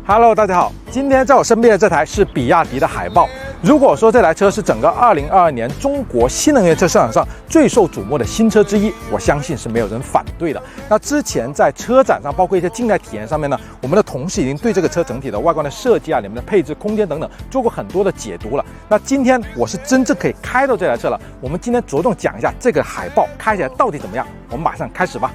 Hello， 大家好，今天在我身边的这台是比亚迪的海豹。如果说这台车是整个2022年中国新能源车市场上最受瞩目的新车之一，我相信是没有人反对的。那之前在车展上，包括一些静态体验上面呢，我们的同事已经对这个车整体的外观的设计啊、里面的配置、空间等等做过很多的解读了。那今天我是真正可以开到这台车了。我们今天着重讲一下这个海豹开起来到底怎么样。我们马上开始吧。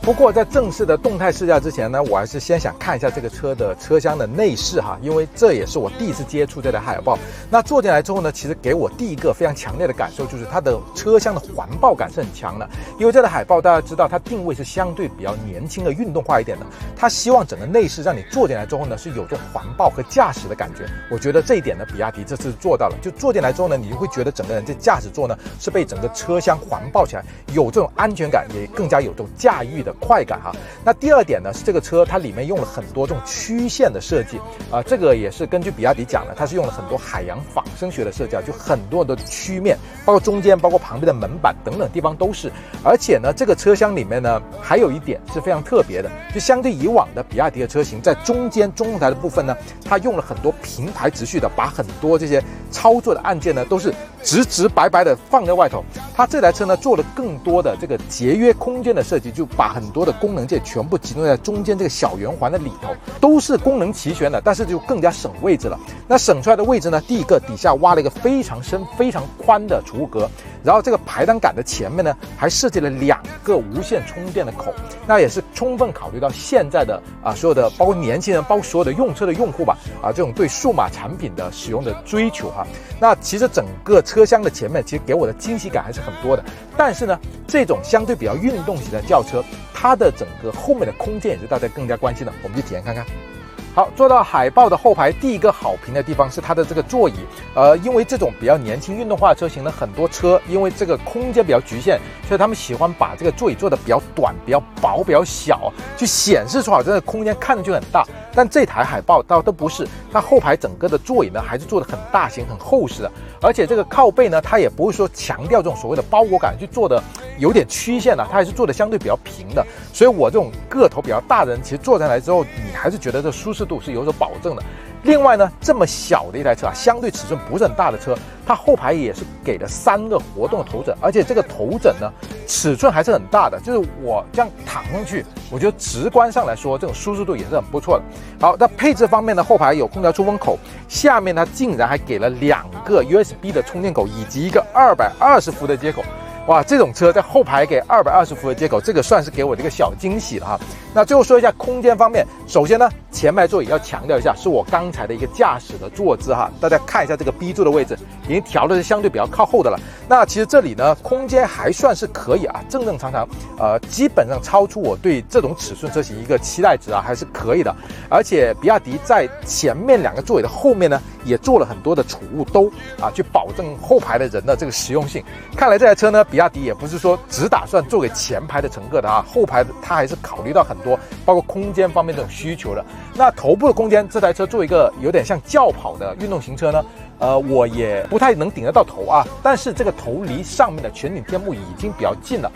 不过在正式的动态试驾之前呢，我还是先想看一下这个车的车厢的内饰哈，因为这也是我第一次接触这台海豹。那坐进来之后呢，其实给我第一个非常强烈的感受就是它的车厢的环抱感是很强的。因为这台海豹大家知道它定位是相对比较年轻的运动化一点的，它希望整个内饰让你坐进来之后呢是有这种环抱和驾驶的感觉。我觉得这一点呢，比亚迪这次做到了。就坐进来之后呢，你就会觉得整个人这驾驶座呢是被整个车厢环抱起来，有这种安全感，也更加有这种驾驭的快感哈。那第二点呢，是这个车它里面用了很多这种曲线的设计这个也是根据比亚迪讲的，它是用了很多海洋仿生学的设计就很多的曲面，包括中间，包括旁边的门板等等地方都是。而且呢，这个车厢里面呢还有一点是非常特别的，就相对以往的比亚迪的车型，在中间中控台的部分呢，它用了很多平排直序的，把很多这些操作的按键呢都是直白白的放在外头。它这台车呢做了更多的这个节约空间的设计，就把很多的功能键全部集中在中间这个小圆环的里头，都是功能齐全的，但是就更加省位置了。那省出来的位置呢，第一个底下挖了一个非常深非常宽的储物格，然后这个排挡杆的前面呢还设计了2个无线充电的口，那也是充分考虑到现在的所有的包括年轻人，包括所有的用车的用户吧这种对数码产品的使用的追求哈。那其实整个车厢的前面其实给我的惊喜感还是很多的，但是呢，这种相对比较运动型的轿车，它的整个后面的空间也是大家更加关心的，我们去体验看看。好，坐到海豹的后排，第一个好评的地方是它的这个座椅。因为这种比较年轻运动化的车型呢，很多车因为这个空间比较局限，所以他们喜欢把这个座椅做的比较短、比较薄、比较小，去显示出好像这个空间看上去很大。但这台海豹倒都不是，它后排整个的座椅呢还是做的很大型、很厚实的，而且这个靠背呢，它也不会说强调这种所谓的包裹感，去做的有点曲线它还是做的相对比较平的。所以我这种个头比较大的人，其实坐上来之后，你还是觉得这舒适度是有所保证的。另外呢，这么小的一台车相对尺寸不是很大的车，它后排也是给了3个活动的头枕，而且这个头枕呢尺寸还是很大的，就是我这样躺上去，我觉得直观上来说这种舒适度也是很不错的。好，那配置方面呢，后排有空调出风口，下面它竟然还给了2个 USB 的充电口以及一个220伏的接口。哇，这种车在后排给220伏的接口，这个算是给我的一个小惊喜了哈。那最后说一下空间方面，首先呢，前排座椅要强调一下，是我刚才的一个驾驶的坐姿哈。大家看一下这个 B 柱的位置，已经调的是相对比较靠后的了。那其实这里呢，空间还算是可以正正常常，基本上超出我对这种尺寸车型一个期待值还是可以的。而且比亚迪在前面2个座椅的后面呢，也做了很多的储物兜去保证后排的人的这个实用性。看来这台车呢，比亚迪也不是说只打算做给前排的乘客的后排它还是考虑到很多，包括空间方面这种需求的。那头部的空间，这台车做一个有点像轿跑的运动型车呢，我也不太能顶得到头但是这个头离上面的全景天幕已经比较近了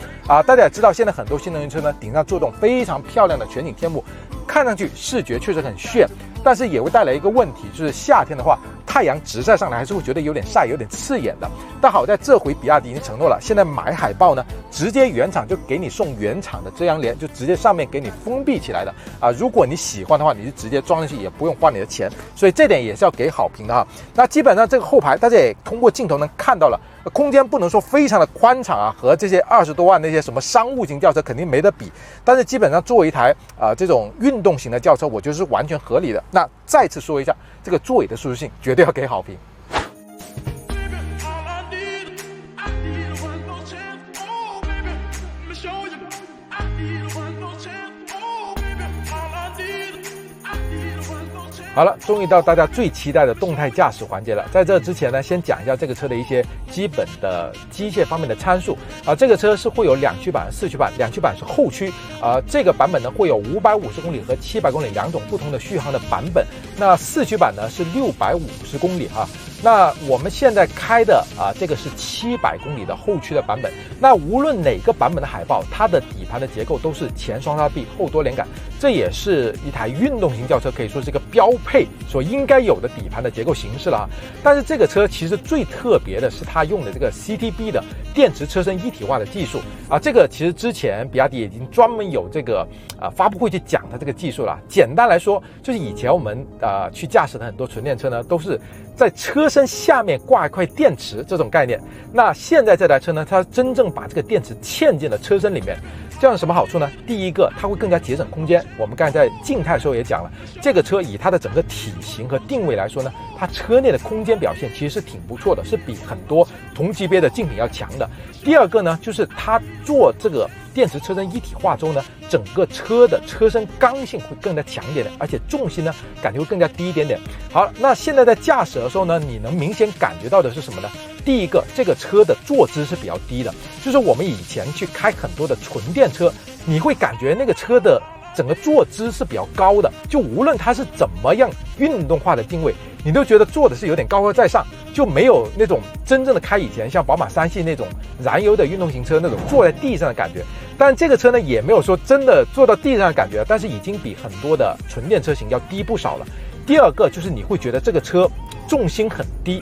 大家也知道，现在很多新能源车呢顶上做这种非常漂亮的全景天幕，看上去视觉确实很炫，但是也会带来一个问题，就是夏天的话，太阳直晒上来还是会觉得有点晒，有点刺眼的。但好在这回比亚迪已经承诺了，现在买海豹呢，直接原厂就给你送原厂的遮阳帘，就直接上面给你封闭起来的如果你喜欢的话，你就直接装上去，也不用花你的钱，所以这点也是要给好评的那基本上这个后排大家也通过镜头能看到了，空间不能说非常的宽敞和这些20多万那些什么商务型轿车肯定没得比，但是基本上作为一台这种运动型的轿车，我觉得是完全合理的。那再次说一下，这个座椅的舒适性绝对要给好评。好了，终于到大家最期待的动态驾驶环节了。在这之前呢，先讲一下这个车的一些基本的机械方面的参数这个车是会有2驱版、4驱版，2驱版是后驱这个版本呢会有550公里和700公里2种不同的续航的版本。那4驱版呢是650公里那我们现在开的这个是700公里的后驱的版本。那无论哪个版本的海豹，它的底盘的结构都是前双叉臂后多连杆，这也是一台运动型轿车可以说是一个标配所应该有的底盘的结构形式了啊。但是这个车其实最特别的是它用的这个 CTB 的电池车身一体化的技术啊，这个其实之前比亚迪已经专门有这个发布会去讲它这个技术了。简单来说，就是以前我们去驾驶的很多纯电车呢，都是在车身下面挂一块电池这种概念。那现在这台车呢，它真正把这个电池嵌进了车身里面，这样有什么好处呢？第一个，它会更加节省空间。我们刚才在静态的时候也讲了，这个车以它的整个体型和定位来说呢，它车内的空间表现其实是挺不错的，是比很多同级别的竞品要强的。第二个呢，就是它做这个电池车身一体化之后呢，整个车的车身刚性会更加强一点点，而且重心呢感觉会更加低一点点。好，那现在在驾驶的时候呢，你能明显感觉到的是什么呢？第一个，这个车的坐姿是比较低的，就是我们以前去开很多的纯电车，你会感觉那个车的整个坐姿是比较高的，就无论它是怎么样运动化的定位，你都觉得坐的是有点高高在上，就没有那种真正的开以前像宝马3系那种燃油的运动型车那种坐在地上的感觉。但这个车呢，也没有说真的坐到地上的感觉，但是已经比很多的纯电车型要低不少了。第二个就是你会觉得这个车重心很低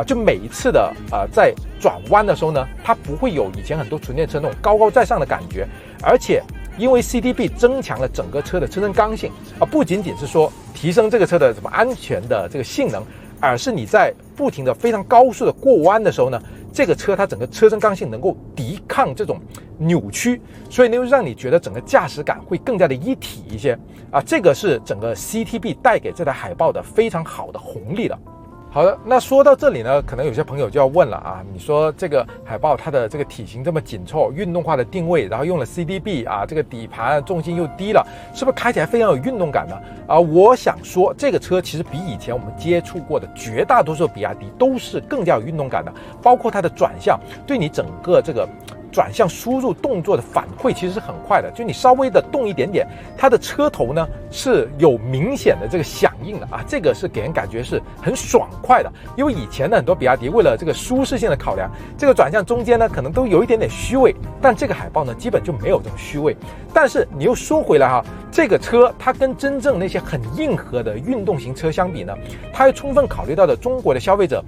就每一次的在转弯的时候呢，它不会有以前很多纯电车那种高高在上的感觉，而且因为 CTB 增强了整个车的车身刚性不仅仅是说提升这个车的什么安全的这个性能，而是你在不停的非常高速的过弯的时候呢，这个车它整个车身刚性能够抵抗这种扭曲，所以呢让你觉得整个驾驶感会更加的一体一些这个是整个 CTB 带给这台海豹的非常好的红利了。好的，那说到这里呢，可能有些朋友就要问了你说这个海豹它的这个体型这么紧凑，运动化的定位，然后用了 CTB这个底盘重心又低了，是不是开起来非常有运动感呢？我想说这个车其实比以前我们接触过的绝大多数比亚迪都是更加有运动感的，包括它的转向，对你整个这个转向输入动作的反馈其实是很快的，就你稍微的动一点点，它的车头呢是有明显的这个响应的这个是给人感觉是很爽快的。因为以前的很多比亚迪为了这个舒适性的考量，这个转向中间呢可能都有一点点虚位，但这个海豹呢基本就没有这种虚位。但是你又说回来这个车它跟真正那些很硬核的运动型车相比呢，它又充分考虑到的中国的消费者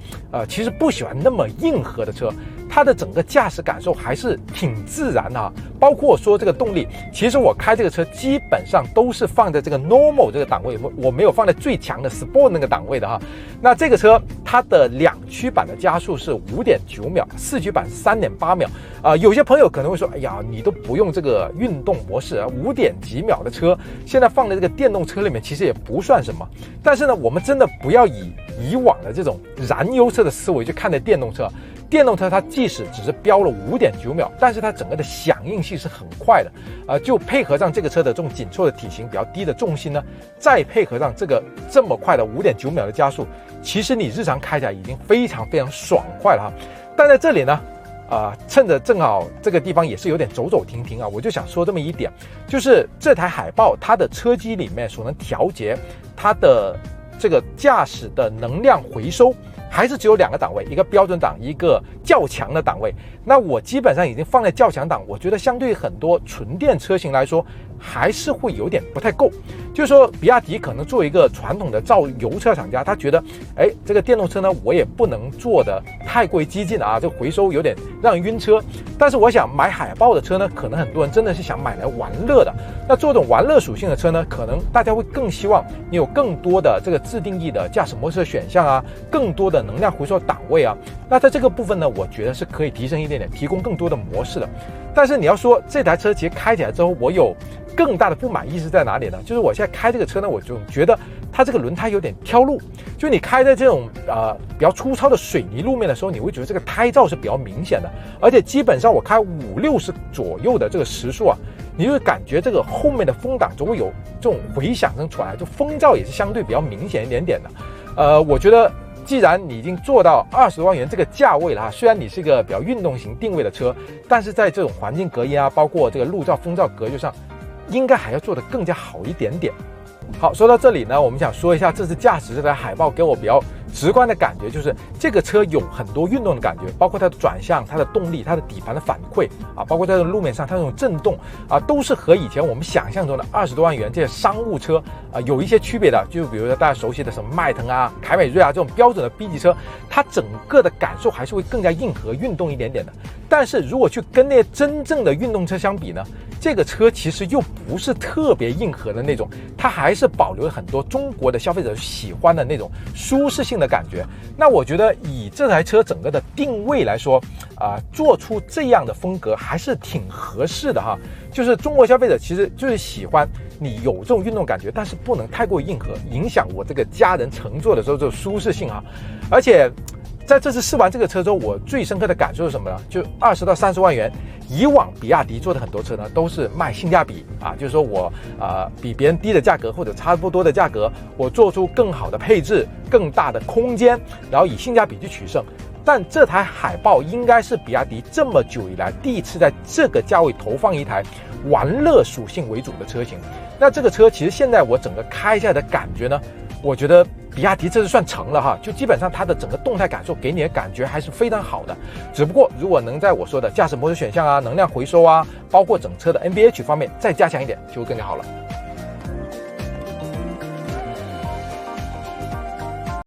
其实不喜欢那么硬核的车，它的整个驾驶感受还是挺自然的包括说这个动力，其实我开这个车基本上都是放在这个 normal 这个档位，我没有放在最强的 sport 那个档位的那这个车它的2驱版的加速是 5.9 秒，4驱版是 3.8 秒有些朋友可能会说，哎呀，你都不用这个运动模式5点几秒的车现在放在这个电动车里面其实也不算什么。但是呢，我们真的不要以以往的这种燃油车的思维去看待电动车。电动车它即使只是标了 5.9 秒，但是它整个的响应性是很快的就配合上这个车的这种紧凑的体型，比较低的重心呢，再配合上这么快的 5.9 秒的加速，其实你日常开起来已经非常非常爽快了但在这里呢趁着正好这个地方也是有点走走停停我就想说这么一点，就是这台海豹它的车机里面所能调节它的这个驾驶的能量回收还是只有2个档位，一个标准档，一个较强的档位。那我基本上已经放在较强档，我觉得相对很多纯电车型来说还是会有点不太够。就是说比亚迪可能作为一个传统的造油车厂家，他觉得这个电动车呢我也不能做的太过于激进这个回收有点让人晕车。但是我想买海豹的车呢，可能很多人真的是想买来玩乐的。那做这种玩乐属性的车呢，可能大家会更希望你有更多的这个自定义的驾驶模式的选项更多的能量回收档位那在这个部分呢，我觉得是可以提升一点点，提供更多的模式的。但是你要说这台车其实开起来之后我有更大的不满意是在哪里呢？就是我现在开这个车呢，我就觉得它这个轮胎有点挑路，就你开在这种比较粗糙的水泥路面的时候，你会觉得这个胎噪是比较明显的，而且基本上我开50-60左右的这个时速你就会感觉这个后面的风挡总会有这种回响声出来，就风噪也是相对比较明显一点点的。我觉得既然你已经做到20万元这个价位了虽然你是一个比较运动型定位的车，但是在这种环境隔音包括这个路噪风噪隔绝上应该还要做得更加好一点点。好，说到这里呢，我们想说一下这次驾驶这台海豹给我比较直观的感觉就是这个车有很多运动的感觉，包括它的转向、它的动力、它的底盘的反馈啊，包括在路面上它那种震动啊，都是和以前我们想象中的20多万元这些商务车啊有一些区别的。就比如说大家熟悉的什么迈腾啊、凯美瑞啊这种标准的 B 级车，它整个的感受还是会更加硬核、运动一点点的。但是如果去跟那些真正的运动车相比呢，这个车其实又不是特别硬核的那种，它还是保留了很多中国的消费者喜欢的那种舒适性的感觉。那我觉得以这台车整个的定位来说做出这样的风格还是挺合适的哈。就是中国消费者其实就是喜欢你有这种运动感觉，但是不能太过于硬核，影响我这个家人乘坐的时候这种舒适性啊。而且在这次试完这个车之后，我最深刻的感受是什么呢？就20到30万元，以往比亚迪做的很多车呢，都是卖性价比啊，就是说我比别人低的价格或者差不多的价格，我做出更好的配置、更大的空间，然后以性价比去取胜。但这台海豹应该是比亚迪这么久以来第一次在这个价位投放一台玩乐属性为主的车型。那这个车其实现在我整个开下来的感觉呢，我觉得比亚迪这是算成了哈，就基本上它的整个动态感受给你的感觉还是非常好的。只不过如果能在我说的驾驶模式选项啊、能量回收啊，包括整车的 NVH 方面再加强一点，就会更加好了。